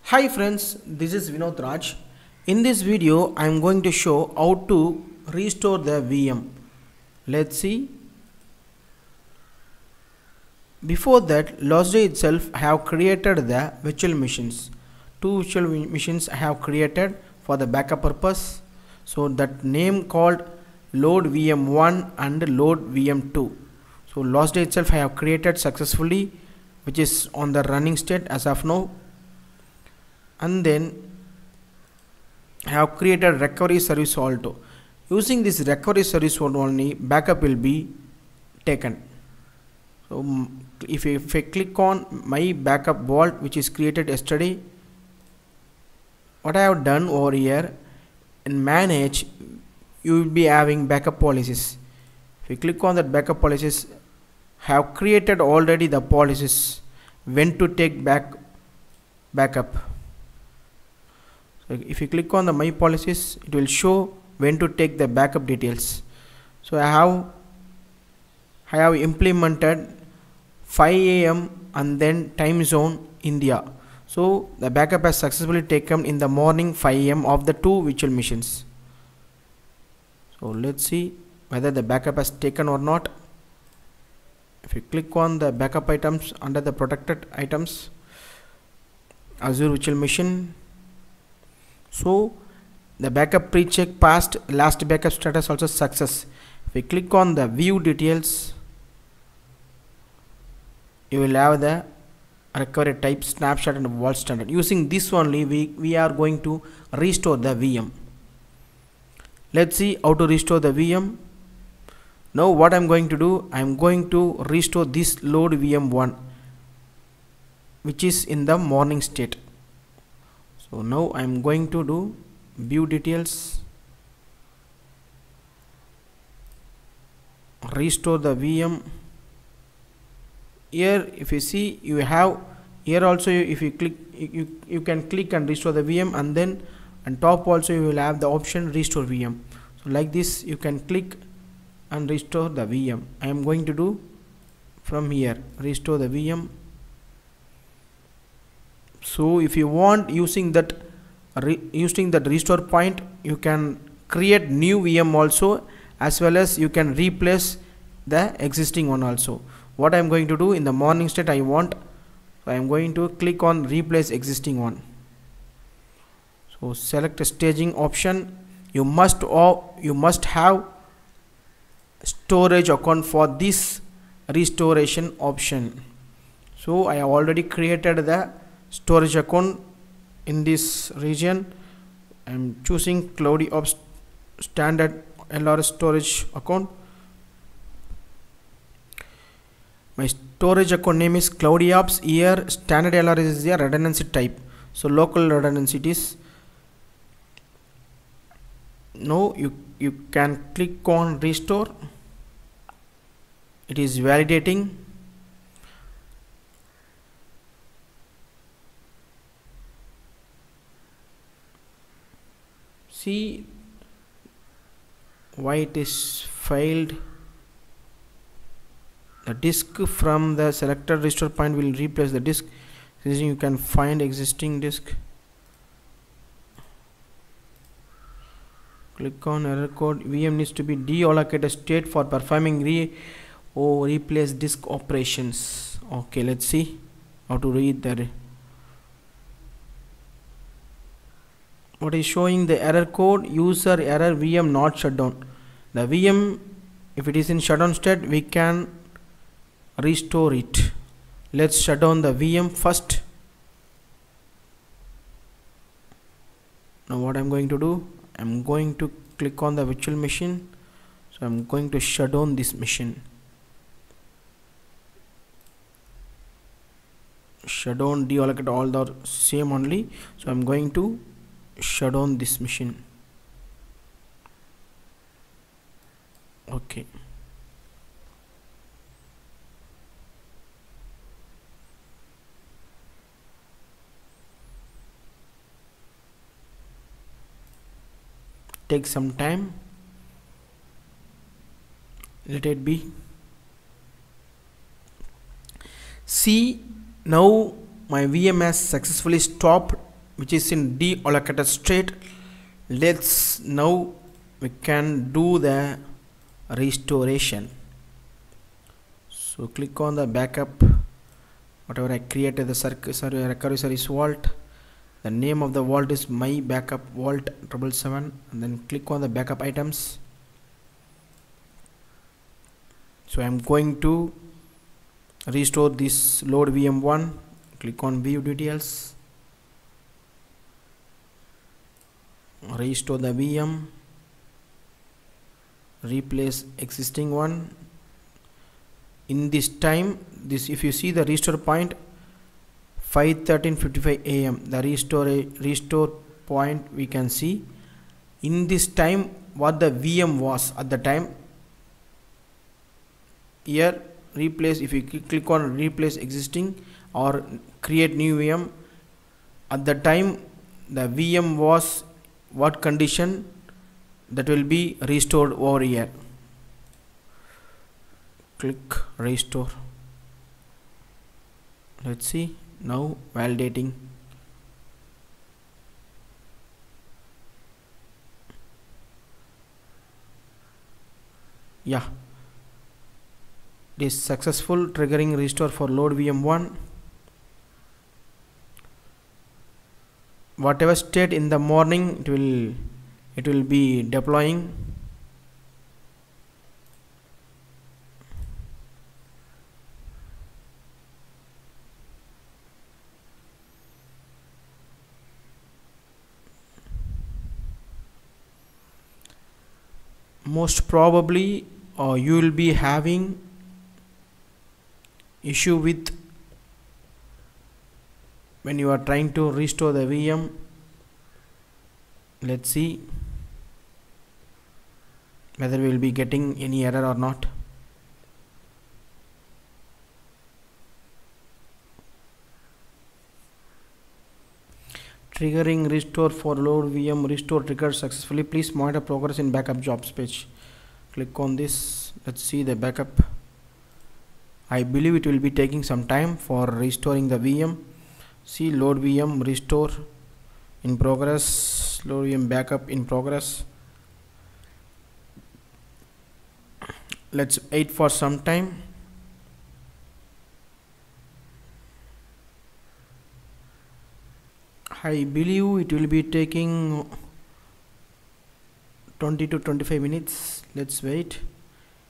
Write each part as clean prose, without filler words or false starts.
Hi friends, this is Vinod Raj. In this video, I am going to show how to restore the VM. Let's see. Before that, last day itself, I have created the virtual machines. Two virtual machines I have created for the backup purpose. So that name called load VM1 and load VM2. So last day itself, I have created successfully, which is on the running state as of now. And then I have created recovery service vault. Using this recovery service vault only, backup will be taken. So if I click on my backup vault, which is created yesterday, what I have done over here in manage, you will be having backup policies. If you click on that backup policies, I have created already the policies when to take backup. So if you click on the my policies, it will show when to take the backup details. So I have implemented 5 AM and then time zone India. So the backup has successfully taken in the morning 5 AM of the two virtual machines. So let's see whether the backup has taken or not. If you click on the backup items under the protected items, Azure virtual machine. So the backup pre-check passed, last backup status also success. If we click on the view details, you will have the recovery type, snapshot and vault standard. Using this only we are going to restore the VM. Let's see how to restore the VM. Now what I'm going to do, I'm going to restore this load VM1, which is in the morning state. So now I'm going to do view details, restore the VM. Here if you see, you have here also, if you click, you can click and restore the VM, and then on top also you will have the option restore VM. So like this you can click and restore the VM. I am going to do from here, restore the VM. So if you want, using that restore point, you can create new VM also, as well as you can replace the existing one also. What I am going to do, in the morning state I want, so I am going to click on replace existing one. So select a staging option. You must have storage account for this restoration option. So I have already created the storage account in this region. I am choosing Cloudy Ops standard LRS storage account. My storage account name is Cloudy Ops. Here standard LRS is the redundancy type, so local redundancy it is. Now you can click on restore. It is validating. See why it is failed. The disk from the selected restore point will replace the disk. You can find existing disk. Click on error code. VM needs to be deallocated state for performing replace disk operations. Okay, let's see how to read that. What is showing the error code? User error, VM not shut down. The VM, if it is in shutdown state, we can restore it. Let's shut down the VM first. Now what I'm going to do, I'm going to click on the virtual machine. So I'm going to shut down this machine. Shut down, deallocate, all the same only. So I'm going to shut down this machine. Okay. Take some time. Let it be. See, now my VM has successfully stopped which is in deallocated state. Let's now we can do the restoration. So click on the backup, whatever I created, the recovery service vault. The name of the vault is my backup vault 777, and then click on the backup items. So I am going to restore this load VM1. Click on view details, restore the VM, replace existing one. In this time, if you see the restore point 5:13:55 AM, the restore point we can see. In this time, what the VM was at the time. Here replace, if you click on replace existing or create new VM, at the time the VM was what condition, that will be restored over here. Click restore. Let's see now, validating. Yeah, it is successful, triggering restore for load VM1. Whatever state in the morning, it will be deploying. Most probably you will be having issue with when you are trying to restore the VM. Let's see whether we will be getting any error or not. Triggering restore for load VM, restore triggered successfully. Please monitor progress in backup jobs page. Click on this. Let's see the backup. I believe it will be taking some time for restoring the VM. See load VM restore in progress, load VM backup in progress. Let's wait for some time. I believe it will be taking 20 to 25 minutes. Let's wait.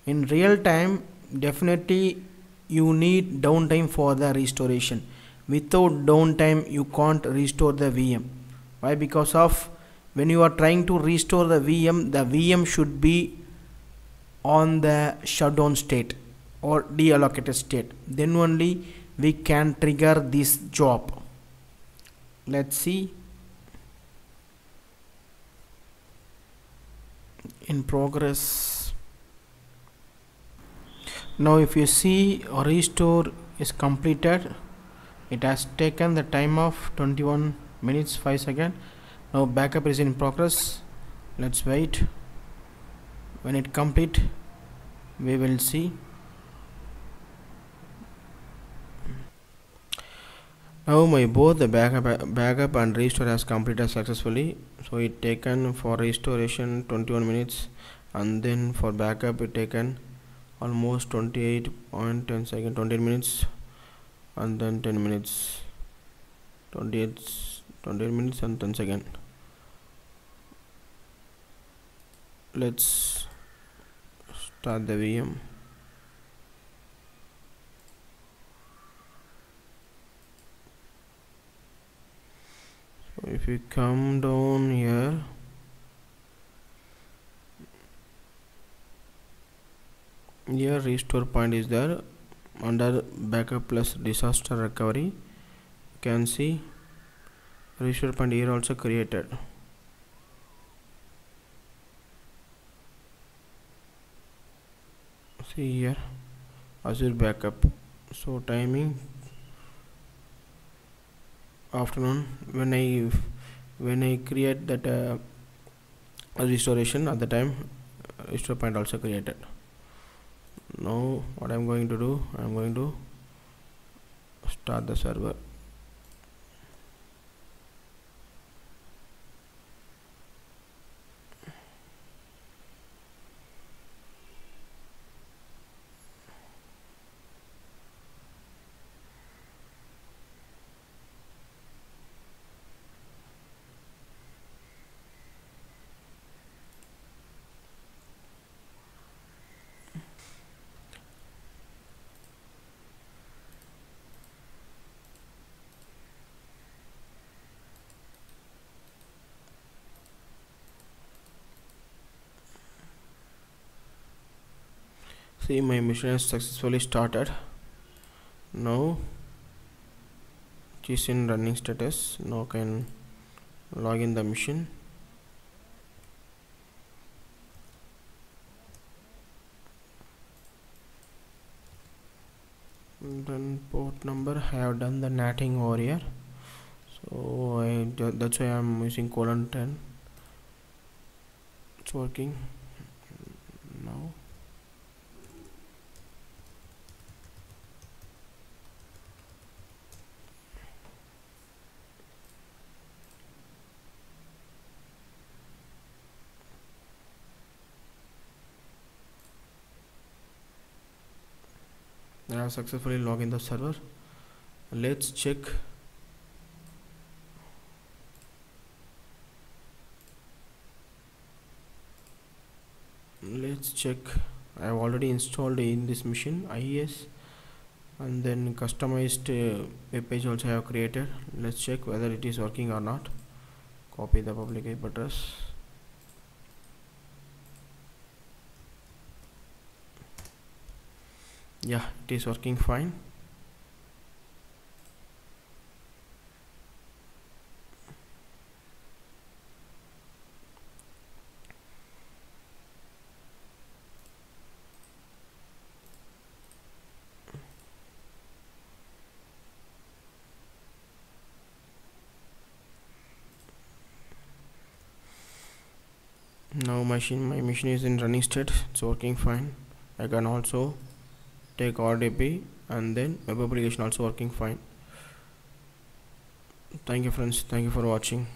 In real time, definitely you need downtime for the restoration. Without downtime, you can't restore the VM. Why? Because of when you are trying to restore the VM should be on the shutdown state or deallocated state. Then only we can trigger this job. Let's see. In progress. Now if you see restore is completed, it has taken the time of 21 minutes 5 seconds. Now backup is in progress. Let's wait. When it complete, we will see. Now my both the backup and restore has completed successfully. So it taken for restoration 21 minutes, and then for backup it taken almost 28.10 seconds, 28 minutes, and then 10 minutes, 28 minutes and 10 seconds. Let's start the VM. So if you come down here, restore point is there under backup plus disaster recovery. You can see restore point here also created. See here Azure backup. So timing afternoon, when I create that restoration, at the time restore point also created. Now what I'm going to do, I'm going to start the server. See, my mission is successfully started. Now it is in running status. Now I can log in the mission. Then port number, I have done the natting over here, so that's why I'm using :10. It's working now. I have successfully logged in the server. Let's check. I have already installed in this machine IES, and then customized web page also I have created. Let's check whether it is working or not. Copy the public IP address. Yeah, it is working fine. Now my machine is in running state. It's working fine. I can also take RDP, and then web application also working fine. Thank you friends, thank you for watching.